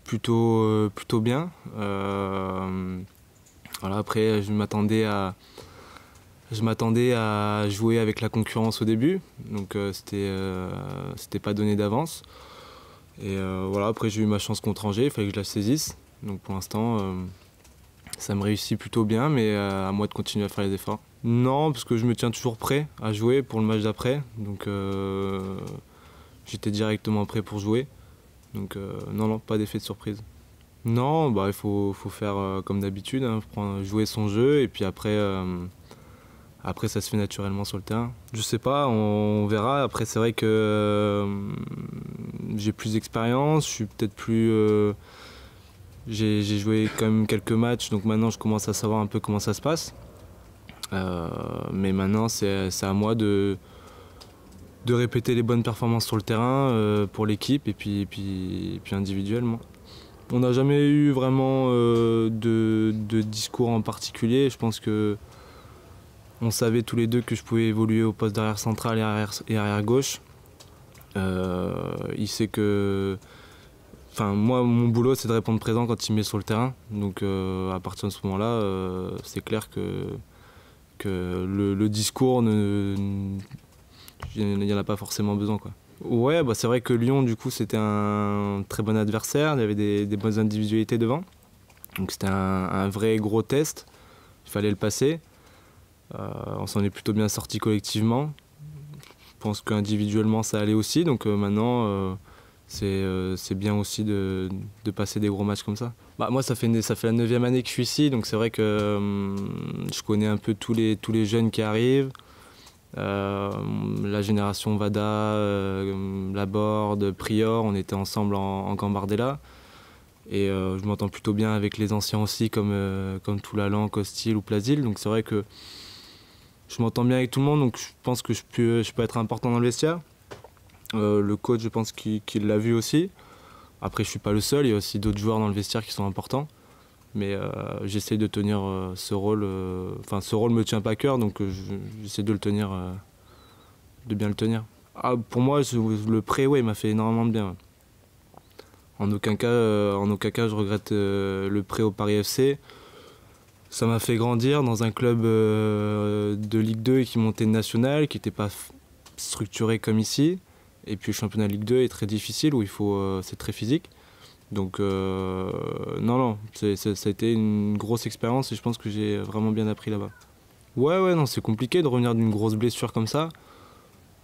plutôt bien. Voilà, après, je m'attendais à jouer avec la concurrence au début, donc c'était pas donné d'avance. Et voilà, après j'ai eu ma chance contre Angers, il fallait que je la saisisse. Donc pour l'instant, ça me réussit plutôt bien, mais à moi de continuer à faire les efforts. Non, parce que je me tiens toujours prêt à jouer pour le match d'après, donc j'étais directement prêt pour jouer. Donc non, pas d'effet de surprise. Non, bah, il faut faire comme d'habitude, hein, jouer son jeu et puis après ça se fait naturellement sur le terrain. Je sais pas, on verra. Après c'est vrai que j'ai plus d'expérience, je suis peut-être plus... j'ai joué quand même quelques matchs, donc maintenant je commence à savoir un peu comment ça se passe. Mais maintenant c'est à moi de répéter les bonnes performances sur le terrain pour l'équipe et puis individuellement. On n'a jamais eu vraiment de discours en particulier. Je pense que on savait tous les deux que je pouvais évoluer au poste d'arrière central et arrière gauche. Il sait que... Enfin, moi, mon boulot, c'est de répondre présent quand il me met sur le terrain. Donc, à partir de ce moment-là, c'est clair que le discours, il n'y en a pas forcément besoin, quoi. Ouais, bah, c'est vrai que Lyon, du coup, c'était un très bon adversaire. Il y avait des bonnes individualités devant. Donc, c'était un vrai gros test. Il fallait le passer. On s'en est plutôt bien sorti collectivement. Je pense qu'individuellement, ça allait aussi. Donc, maintenant... c'est bien aussi de passer des gros matchs comme ça. Bah, moi, ça fait la 9e année que je suis ici, donc c'est vrai que je connais un peu tous les jeunes qui arrivent. La génération Vada, Laborde, Prior, on était ensemble en Gambardella. Et je m'entends plutôt bien avec les anciens aussi, comme Toulalan, Costil ou Plasil. Donc c'est vrai que je m'entends bien avec tout le monde, donc je pense que je peux être important dans le vestiaire. Le coach, je pense qu'il l'a vu aussi. Après, je suis pas le seul, il y a aussi d'autres joueurs dans le vestiaire qui sont importants. Mais j'essaie de tenir ce rôle. Enfin, ce rôle me tient pas à cœur, donc j'essaie de le tenir, de bien le tenir. Ah, pour moi, le prêt, ouais, il m'a fait énormément de bien. En aucun cas, je regrette le prêt au Paris FC. Ça m'a fait grandir dans un club de Ligue 2 et qui montait de national, qui n'était pas structuré comme ici. Et puis le championnat de Ligue 2 est très difficile, où c'est très physique. Donc non, ça a été une grosse expérience et je pense que j'ai vraiment bien appris là-bas. Ouais, non, c'est compliqué de revenir d'une grosse blessure comme ça.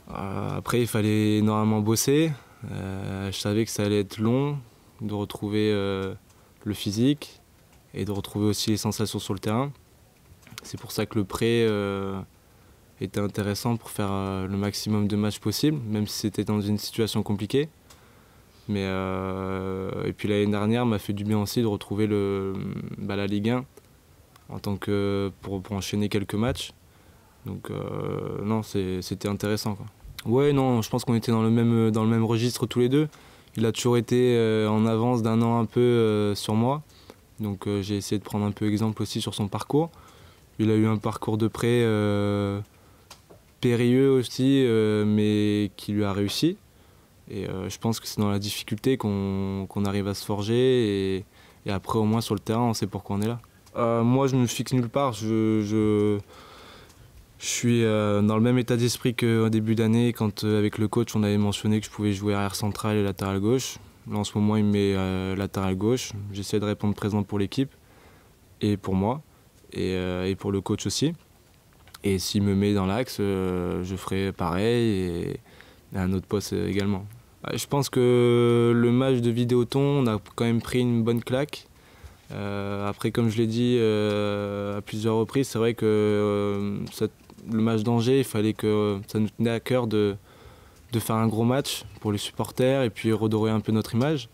Après, il fallait énormément bosser. Je savais que ça allait être long de retrouver le physique et de retrouver aussi les sensations sur le terrain. C'est pour ça que le prêt était intéressant pour faire le maximum de matchs possible, même si c'était dans une situation compliquée. Mais et puis l'année dernière m'a fait du bien aussi de retrouver la Ligue 1 pour enchaîner quelques matchs. Donc non, c'était intéressant, quoi. Ouais, non, je pense qu'on était dans le même registre tous les deux. Il a toujours été en avance d'un an un peu sur moi. Donc j'ai essayé de prendre un peu exemple aussi sur son parcours. Il a eu un parcours de prêt périlleux aussi, mais qui lui a réussi. Et je pense que c'est dans la difficulté qu'on arrive à se forger. Et après, au moins sur le terrain, on sait pourquoi on est là. Moi, je me fixe nulle part. Je suis dans le même état d'esprit qu'au début d'année, quand avec le coach, on avait mentionné que je pouvais jouer arrière central et latéral gauche. Là, en ce moment, il me met latéral gauche. J'essaie de répondre présent pour l'équipe et pour moi et pour le coach aussi. Et s'il me met dans l'axe, je ferai pareil et à un autre poste également. Je pense que le match de Vidéoton, on a quand même pris une bonne claque. Après, comme je l'ai dit à plusieurs reprises, c'est vrai que le match d'Angers, il fallait que ça nous tenait à cœur de faire un gros match pour les supporters et puis redorer un peu notre image.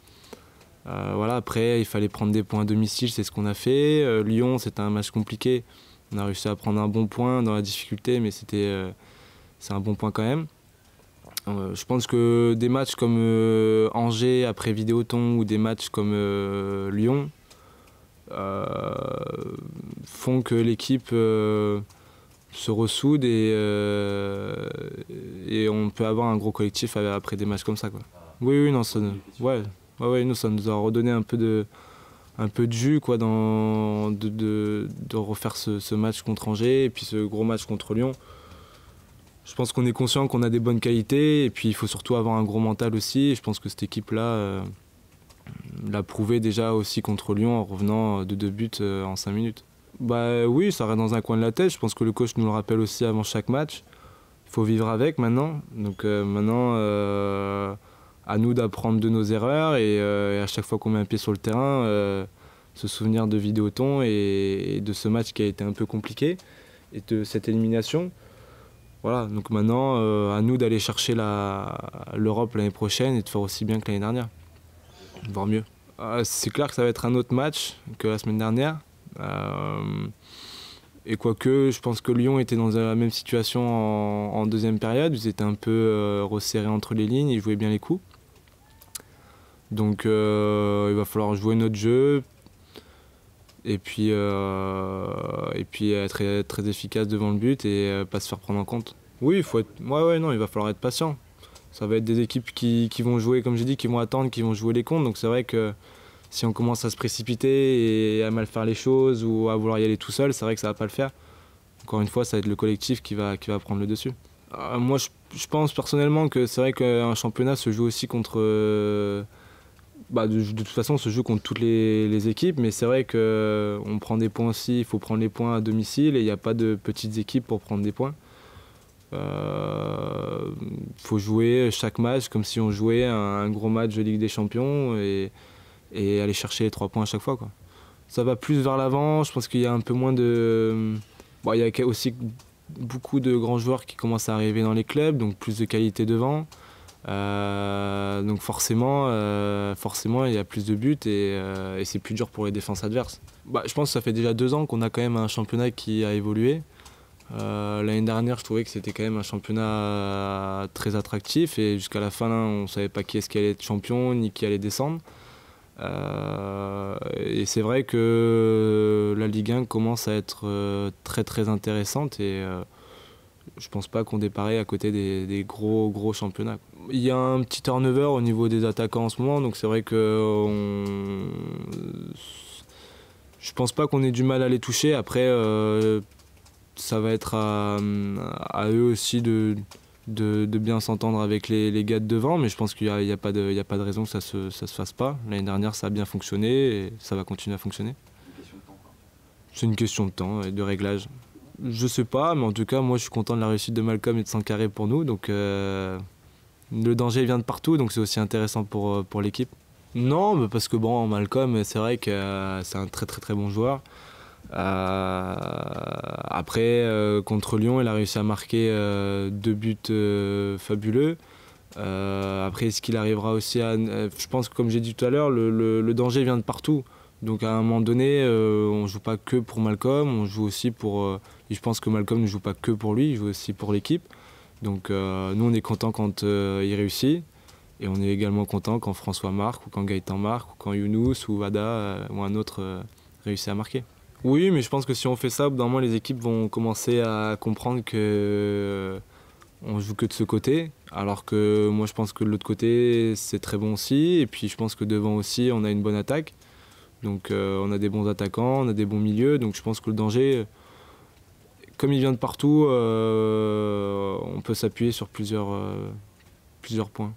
Voilà, après, il fallait prendre des points à domicile, c'est ce qu'on a fait. Lyon, c'était un match compliqué. On a réussi à prendre un bon point dans la difficulté, mais c'est un bon point quand même. Je pense que des matchs comme Angers après Vidéoton ou des matchs comme Lyon font que l'équipe se ressoude et on peut avoir un gros collectif après des matchs comme ça, quoi. Oui, non, ouais. Ouais, nous, ça nous a redonné un peu de jus quoi, de refaire ce match contre Angers et puis ce gros match contre Lyon. Je pense qu'on est conscient qu'on a des bonnes qualités et puis il faut surtout avoir un gros mental aussi. Et je pense que cette équipe-là l'a prouvé déjà aussi contre Lyon en revenant de 2 buts en 5 minutes. Bah oui, ça reste dans un coin de la tête. Je pense que le coach nous le rappelle aussi avant chaque match. Il faut vivre avec maintenant. Donc maintenant, à nous d'apprendre de nos erreurs et à chaque fois qu'on met un pied sur le terrain, se souvenir de Vidéoton et de ce match qui a été un peu compliqué et de cette élimination. Voilà, donc maintenant, à nous d'aller chercher l'Europe l'année prochaine et de faire aussi bien que l'année dernière, voire mieux. C'est clair que ça va être un autre match que la semaine dernière. Et quoique, je pense que Lyon était dans la même situation en deuxième période. Ils étaient un peu resserrés entre les lignes, ils jouaient bien les coups. Donc il va falloir jouer notre jeu et puis être très, très efficace devant le but et pas se faire prendre en compte. Oui, non, il va falloir être patient. Ça va être des équipes qui vont jouer, comme j'ai dit, qui vont attendre, qui vont jouer les comptes. Donc c'est vrai que si on commence à se précipiter et à mal faire les choses ou à vouloir y aller tout seul, c'est vrai que ça va pas le faire. Encore une fois, ça va être le collectif qui va prendre le dessus. Moi, je pense personnellement que c'est vrai qu'un championnat se joue aussi contre... de toute façon, on se joue contre toutes les équipes, mais c'est vrai qu'on prend des points aussi, il faut prendre les points à domicile et il n'y a pas de petites équipes pour prendre des points. Faut jouer chaque match comme si on jouait un gros match de Ligue des Champions et aller chercher les 3 points à chaque fois, quoi. Ça va plus vers l'avant, je pense qu'il y a un peu moins de... Bon, il y a aussi beaucoup de grands joueurs qui commencent à arriver dans les clubs, donc plus de qualité devant. Donc forcément, il y a plus de buts et c'est plus dur pour les défenses adverses. Je pense que ça fait déjà 2 ans qu'on a quand même un championnat qui a évolué. L'année dernière, je trouvais que c'était quand même un championnat très attractif et jusqu'à la fin, on ne savait pas qui est-ce qui allait être champion ni qui allait descendre. Et c'est vrai que la Ligue 1 commence à être très très intéressante et je pense pas qu'on déparait à côté des gros championnats. Il y a un petit turnover au niveau des attaquants en ce moment, donc c'est vrai que je pense pas qu'on ait du mal à les toucher. Après, ça va être à eux aussi de bien s'entendre avec les gars de devant, mais je pense qu'il n'y a pas de raison que ça se fasse pas. L'année dernière, ça a bien fonctionné et ça va continuer à fonctionner. C'est une question de temps et de réglage. Je sais pas, mais en tout cas, moi je suis content de la réussite de Malcolm et de Sankaré pour nous. Donc le danger vient de partout, donc c'est aussi intéressant pour l'équipe. Non, parce que bon, Malcolm, c'est vrai que c'est un très très très bon joueur. Après, contre Lyon, il a réussi à marquer 2 buts fabuleux. Après, est-ce qu'il arrivera aussi à... je pense que comme j'ai dit tout à l'heure, le danger vient de partout. Donc à un moment donné, on ne joue pas que pour Malcolm, on joue aussi pour... et je pense que Malcolm ne joue pas que pour lui, il joue aussi pour l'équipe. Donc nous, on est content quand il réussit. Et on est également content quand François marque, ou quand Gaëtan marque, ou quand Younous, ou Wada, ou un autre réussit à marquer. Oui, mais je pense que si on fait ça, au bout d'un moment, les équipes vont commencer à comprendre que on joue que de ce côté. Alors que moi, je pense que de l'autre côté, c'est très bon aussi. Et puis, je pense que devant aussi, on a une bonne attaque. Donc, on a des bons attaquants, on a des bons milieux. Donc, je pense que le danger, comme il vient de partout, on peut s'appuyer sur plusieurs points.